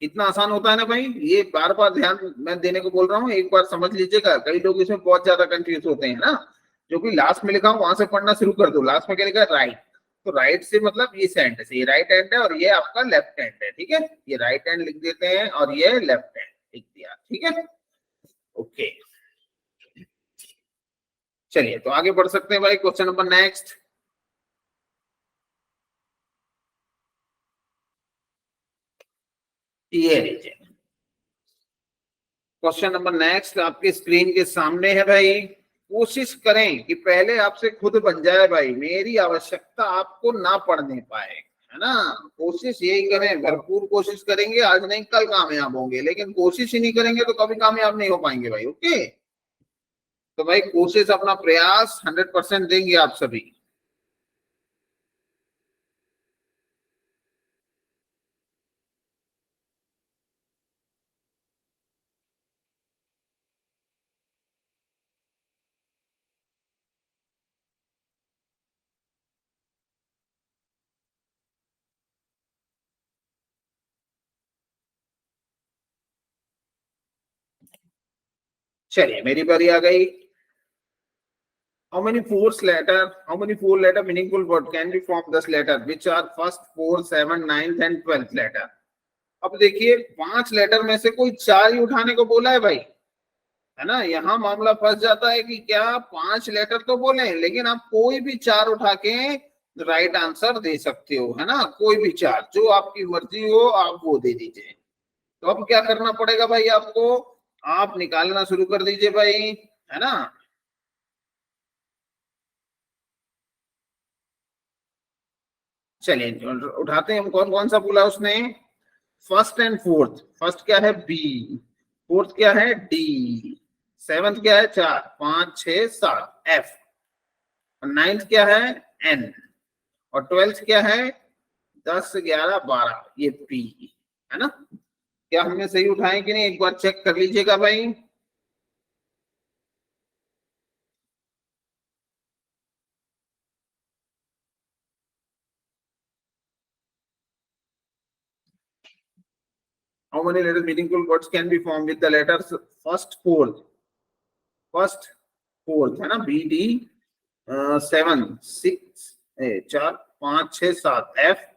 इतना आसान होता है ना भाई, ये बार बार ध्यान मैं देने को बोल रहा हूँ, एक बार समझ लीजिएगा, कई लोग इसमें बहुत ज्यादा कंफ्यूज होते हैं ना। जो कि लास्ट में लिखा हूं वहां से पढ़ना शुरू कर दो, लास्ट में क्या लिखा है, राइट। तो राइट से मतलब ये हैंड से, ये राइट हैंड है और ये आपका लेफ्ट हैंड है, ठीक है। ये राइट हैंड लिख देते हैं और ये लेफ्ट हैंड लिख दिया, ठीक है, ओके। चलिए तो आगे बढ़ सकते हैं भाई, क्वेश्चन नंबर नेक्स्ट। ये लीजिए क्वेश्चन नंबर नेक्स्ट आपके स्क्रीन के सामने है भाई। कोशिश करें कि पहले आपसे खुद बन जाए भाई, मेरी आवश्यकता आपको ना पढ़ने पाए, है ना। कोशिश यही करें, भरपूर कोशिश करेंगे, आज नहीं कल कामयाब होंगे, लेकिन कोशिश ही नहीं करेंगे तो कभी कामयाब नहीं हो पाएंगे भाई। ओके, तो भाई कोशिश अपना प्रयास 100% देंगे आप सभी। चलिए मेरी बारी आ गई। How many four letter meaningful word can be formed this letter which are first, fourth, seventh, ninth and 12th letter? अब देखिए 5 लेटर में से कोई 4 ही उठाने को बोला है भाई, है ना। यहाँ मामला फंस जाता है कि क्या 5 लेटर तो बोले लेकिन आप कोई भी 4 उठा के राइट आंसर दे सकते हो, है ना। कोई भी 4 जो आपकी मर्जी हो आप वो दे दीजिए। तो अब क्या करना पड़ेगा भाई आपको, आप निकालना शुरू कर दीजिए भाई, है ना। चलिए उठाते हैं हम, कौन कौन सा बोला उसने। फर्स्ट एंड फोर्थ, फर्स्ट क्या है बी, फोर्थ क्या है डी, सेवंथ क्या है 4, 5, 6, 7 एफ, नाइन्थ क्या है एन, और ट्वेल्थ क्या है 10, 11, 12 ये पी, है ना। क्या हमने सही उठाए कि नहीं, एक बार चेक कर लीजिएगा भाई। How many letters meaningful words can be formed with the letters first, fourth, first fourth, है ना, बी डी, 7, 6, 4, 5, 6, 7 एफ,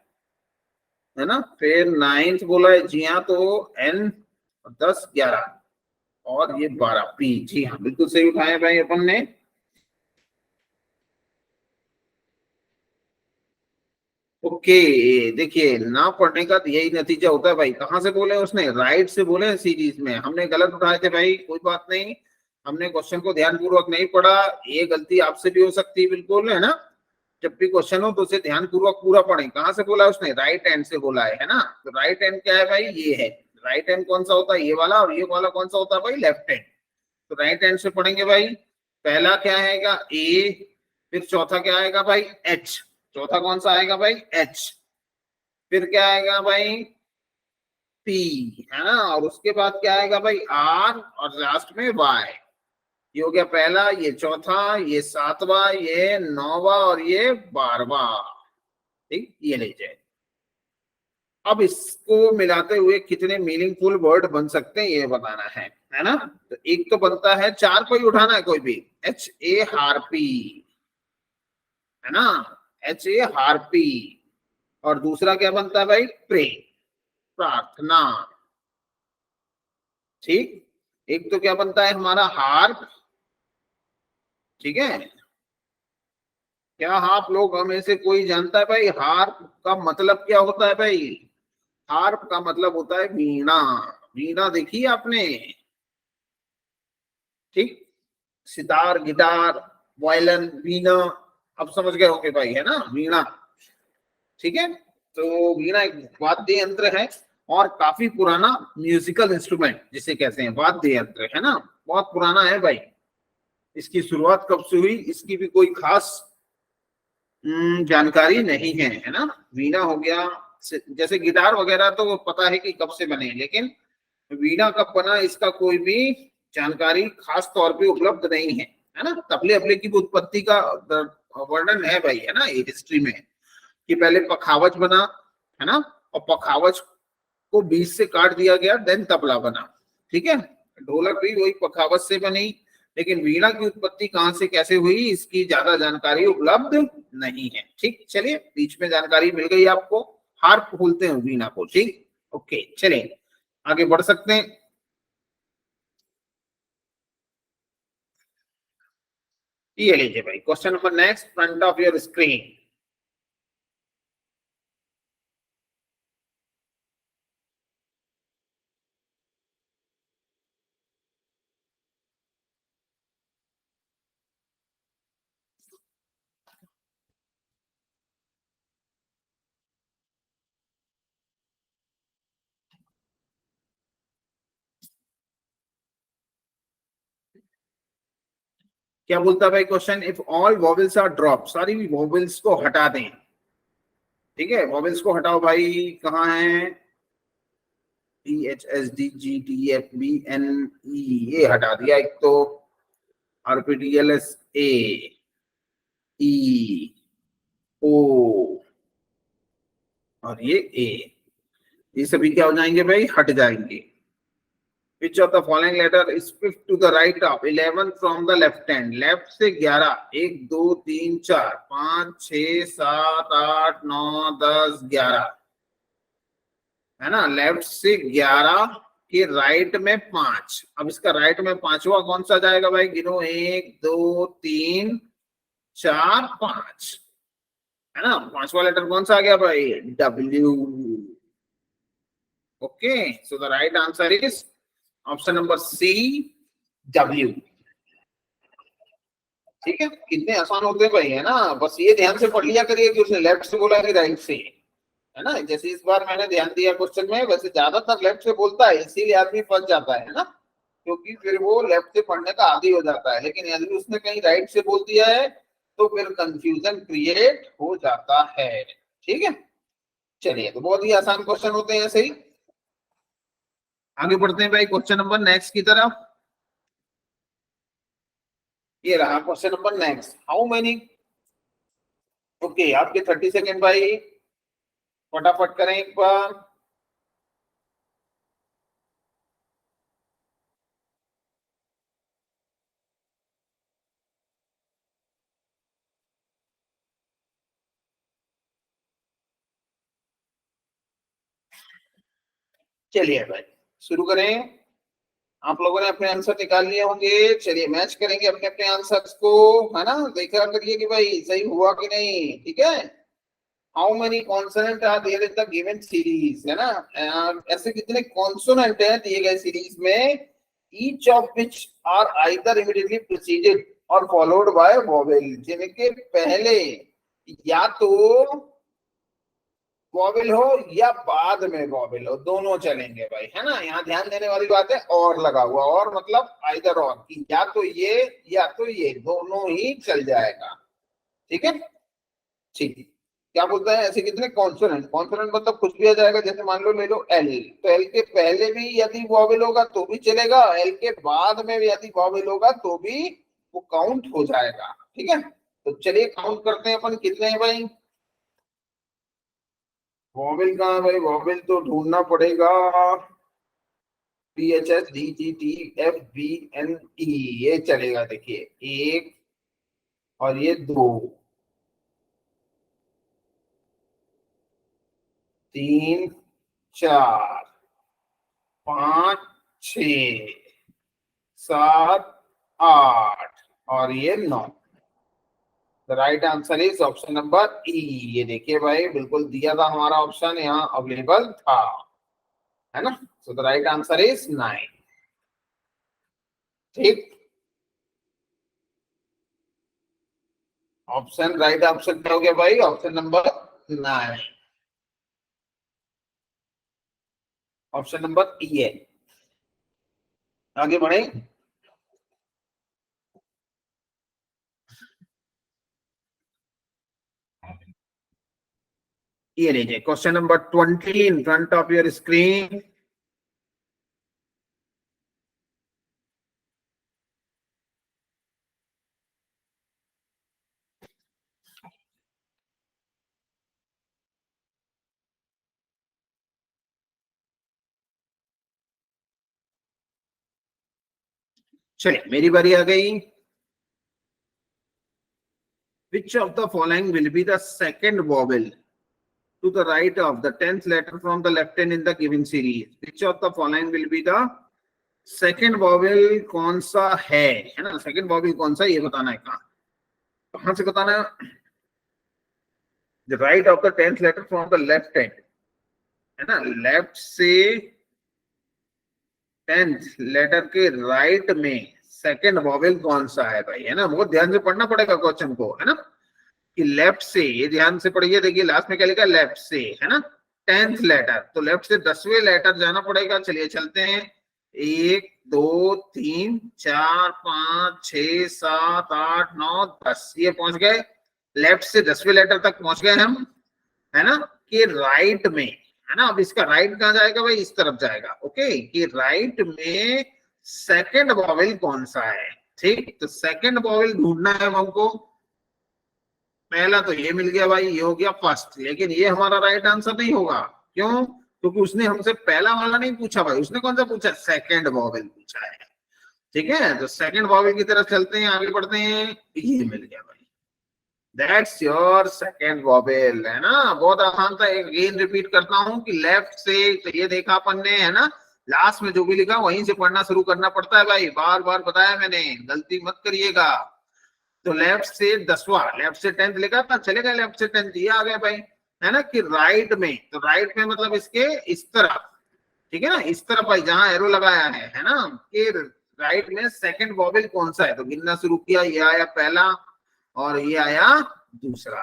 है ना। फिर नाइन्थ बोला है जी हाँ, तो एन, 10, 11 और ये 12 पी। जी हाँ बिल्कुल सही उठाए भाई अपन ने। ओके, देखिए ना पढ़ने का तो यही नतीजा होता है भाई। कहाँ से बोले उसने, राइट से बोले सीरीज में, हमने गलत उठाए थे भाई, कोई बात नहीं। हमने क्वेश्चन को ध्यान पूर्वक नहीं पढ़ा, ये गलती आपसे भी हो सकती है बिल्कुल, है ना। जब भी क्वेश्चन हो तो उसे ध्यान पूर्वक पूरा पढ़ें। कहाँ से बोला उसने, राइट हैंड से बोला है ना। तो राइट हैंड क्या है भाई, ये है। राइट हैंड कौन सा होता है, ये वाला, और ये वाला कौन सा होता है भाई, लेफ्ट हैंड। तो राइट हैंड से पढ़ेंगे भाई। पहला क्या आएगा ए, फिर चौथा क्या आएगा भाई एच, चौथा कौन सा आएगा भाई एच, फिर क्या आएगा भाई पी, है ना, और उसके बाद क्या आएगा भाई आर, और लास्ट में वाई। ये हो गया पहला, ये चौथा, ये सातवां, ये नौवां और ये 12वां। ठीक, ये लीजिए। अब इसको मिलाते हुए कितने मीनिंगफुल वर्ड बन सकते हैं ये बताना है ना। तो एक तो बनता है, 4 को ही उठाना है कोई भी, एच ए हार्पी, है ना, एच ए हार्पी। और दूसरा क्या बनता है भाई, प्रे, प्रार्थना। ठीक, एक तो क्या बनता है हमारा हार्प, ठीक है। क्या आप लोग हमें से कोई जानता है भाई हार्प का मतलब क्या होता है भाई। हार्प का मतलब होता है वीणा। वीणा देखी आपने, ठीक, सितार, गिटार, वायलिन, वीणा, अब समझ गए होंगे भाई, है ना, वीणा। ठीक है, तो वीणा एक वाद्य यंत्र है और काफी पुराना म्यूजिकल इंस्ट्रूमेंट जिसे कहते हैं, वाद्य यंत्र, है ना। बहुत पुराना है भाई। इसकी शुरुआत कब से हुई इसकी भी कोई खास जानकारी नहीं है ना। वीणा हो गया, जैसे गिटार वगैरह तो पता है कि कब से बने, लेकिन वीणा कब बना इसका कोई भी जानकारी खास तौर पे उपलब्ध नहीं है ना। तबले अबले की भी उत्पत्ति का वर्णन है भाई, है ना, ये हिस्ट्री में, कि पहले पखावज बना, है ना, और पखावज को बीच से काट दिया गया, देन तबला बना। ठीक है, ढोलक भी वही पखावज से बनी, लेकिन वीणा की उत्पत्ति कहां से कैसे हुई इसकी ज्यादा जानकारी उपलब्ध नहीं है। ठीक, चलिए बीच में जानकारी मिल गई आपको, हार्प बोलते हैं वीणा को। ठीक, ओके, चलिए आगे बढ़ सकते हैं। ये लीजिए भाई question number next, front of your screen. क्या बोलता है भाई question, if all vowels are drop, सारी वॉवेल्स को हटा दें, ठीक है, वॉवेल्स को हटाओ भाई, कहाँ है, T H S D G T F B N E, ये हटा दिया एक तो, आरपीडीएलएस ए ई ओ और ये ए, ये सभी क्या हो जाएंगे भाई, हट जाएंगे। Which of the following letter is fifth to the right of 11 from the left hand? Left से 11, 1 2 3 4 5 6 7 8 9 10 11, है ना, लेफ्ट से 11 के राइट में 5। अब इसका राइट में पांचवा कौन सा जाएगा भाई, गिनो, 1 2 3 4 5, है ना, पांचवा लेटर कौन सा आ गया भाई, W। Okay, so the right answer is option number C, W। ठीक है, कितने आसान होते हैं भाई, है ना, बस ये ध्यान से पढ़ लिया करिए कि उसने लेफ्ट से बोला कि राइट से, है ना, जैसे इस बार मैंने ध्यान दिया क्वेश्चन में, वैसे ज्यादातर लेफ्ट से बोलता है, इसीलिए आदमी फंस जाता है ना, क्योंकि फिर वो लेफ्ट से पढ़ने का आदी हो जाता है, लेकिन यदि उसने कहीं राइट से बोल दिया है तो फिर कंफ्यूजन क्रिएट हो जाता है। ठीक है, चलिए, तो बहुत ही आसान क्वेश्चन होते हैं ऐसे ही। आगे बढ़ते हैं भाई क्वेश्चन नंबर नेक्स्ट की तरफ। ये रहा question number next, how many, okay, आपके 30 सेकेंड भाई, फटाफट करें एक बार। चलिए भाई शुरू करें, आप लोगों ने अपने आंसर निकाल लिए होंगे, चलिए मैच करेंगे अपने अपने आंसर्स को, है ना, देखा करिए कि भाई सही हुआ कि नहीं। ठीक है, how many consonant are there in the given series, है ना, ऐसे कितने कॉन्सोनेंट हैं दिए गए सीरीज में, each of which are either immediately preceded और फॉलोड बाय वोवेल, जिनके पहले या तो वॉवेल हो या बाद में वॉवेल हो, दोनों चलेंगे भाई, है ना, यहाँ ध्यान देने वाली बात है, और लगा हुआ, और मतलब आइदर और, कि या तो ये या तो ये, दोनों ही चल जाएगा। ठीक है, ठीक है, क्या बोलता है, ऐसे कितने कॉन्सोनेंट, कॉन्सोनेंट मतलब कुछ भी आ जाएगा, जैसे मान लो ले लो एल, तो एल के पहले भी यदि वॉवेल होगा तो भी चलेगा, एल के बाद में भी यदि वॉवेल होगा तो भी वो काउंट हो जाएगा। ठीक है, तो चलिए काउंट करते हैं अपन, कितने हैं भाई, वॉवेल कहाँ है भाई, वॉवेल तो ढूंढना पड़ेगा, P H S D G T F B N E, ये चलेगा, देखिए, एक और ये 2 3 4 5 6 7 8 और ये 9। The right answer is option number ई। ये देखिए भाई, बिल्कुल दिया था हमारा ऑप्शन, यहाँ अवेलेबल था, है ना, so the right answer is 9। ठीक, ऑप्शन, राइट ऑप्शन क्या हो गया भाई, ऑप्शन नंबर 9, ऑप्शन नंबर ई है। आगे बढ़े, ये लीजिए question number 20 in front of your screen. चलिए मेरी बारी आ गई। Which of the following will be the second vowel to the right of the 10th letter from the left hand in the given series? Which of the following will be the second vowel, कौन सा है ना, second vowel कौन सा, ये बताना है, कहाँ से बताना है, the right of the 10th letter from the left hand, है ना, लेफ्ट से 10th लेटर के राइट में सेकंड वॉवेल कौन सा है भाई, है ना, बहुत ध्यान से पढ़ना पड़ेगा क्वेश्चन को, है ना, कि लेफ्ट से, ये ध्यान से पढ़िए, देखिए लास्ट में क्या लिखा है, लेफ्ट से, है ना, 10th लेटर, तो लेफ्ट से 10वें लेटर जाना पड़ेगा। चलिए चलते हैं, 1 2 3 4 5 6 7 8 9 10, ये पहुंच गए लेफ्ट से 10वें लेटर तक पहुंच गए हम, है ना, कि राइट में, है ना। अब इसका राइट कहां जाएगा भाई, इस तरफ जाएगा। ओके, कि राइट में सेकंड वॉवेल कौन सा है। ठीक, तो सेकंड वॉवेल ढूंढना है हमको। पहला तो ये मिल गया भाई, ये हो गया फर्स्ट, लेकिन ये हमारा राइट आंसर नहीं होगा। क्यों? क्योंकि उसने हमसे पहला वाला नहीं पूछा भाई, उसने कौन सा पूछा, सेकंड वॉवेल पूछा है। ठीक है, तो सेकंड वॉवेल की तरफ चलते हैं, आगे बढ़ते हैं। ये मिल गया भाई, दैट्स योर सेकंड वॉवेल, है ना। बहुत आसान था। एक अगेन रिपीट करता हूं कि लेफ्ट से, तो ये देखा अपन ने, है ना, लास्ट में जो भी लिखा वहीं से पढ़ना शुरू करना पड़ता है भाई, बार बार बताया मैंने, गलती मत करिएगा। तो लेफ्ट से 10वां, लेफ्ट से 10th लिखा था, चलेगा लेफ्ट से 10th, ये आ गया भाई, है ना, कि राइट में, तो राइट में मतलब इसके इस तरफ, ठीक है ना, इस तरफ भाई जहां एरो लगाया है ना, कि राइट में सेकंड वॉवेल कौन सा है। तो गिनना शुरू किया, ये आया पहला और ये आया दूसरा।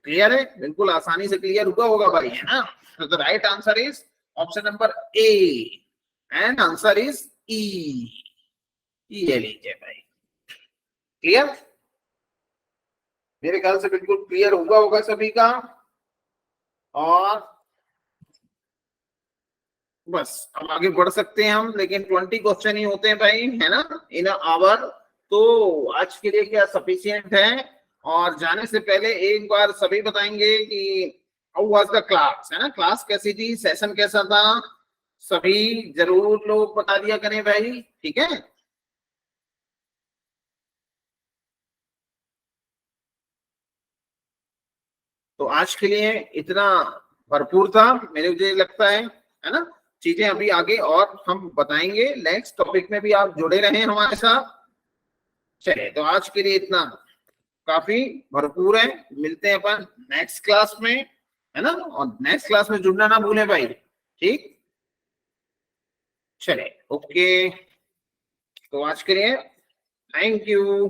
क्लियर है, बिल्कुल आसानी से क्लियर हुआ होगा भाई, है ना। तो the right answer is option number A and answer is E. ये लीजिए भाई, क्लियर, मेरे ख्याल से बिल्कुल क्लियर हुआ होगा सभी का। और बस अब आगे बढ़ सकते हैं हम, लेकिन 20 क्वेश्चन ही होते हैं भाई, है ना, इन आवर। तो आज के लिए क्या सफिशियंट है। और जाने से पहले एक बार सभी बताएंगे कि हाउ वाज द क्लास, है ना, क्लास कैसी थी, सेशन कैसा था, सभी जरूर लोग बता दिया करें भाई, ठीक है। तो आज के लिए इतना भरपूर था, मेरे मुझे लगता है ना। चीजें अभी आगे और हम बताएंगे, नेक्स्ट टॉपिक में भी आप जुड़े रहें हमारे साथ। चलिए, तो आज के लिए इतना काफी भरपूर है। मिलते हैं अपन नेक्स्ट क्लास में, है ना, और नेक्स्ट क्लास में जुड़ना ना भूलें भाई, ठीक। चलिए, ओके, तो आज के लिए थैंक यू।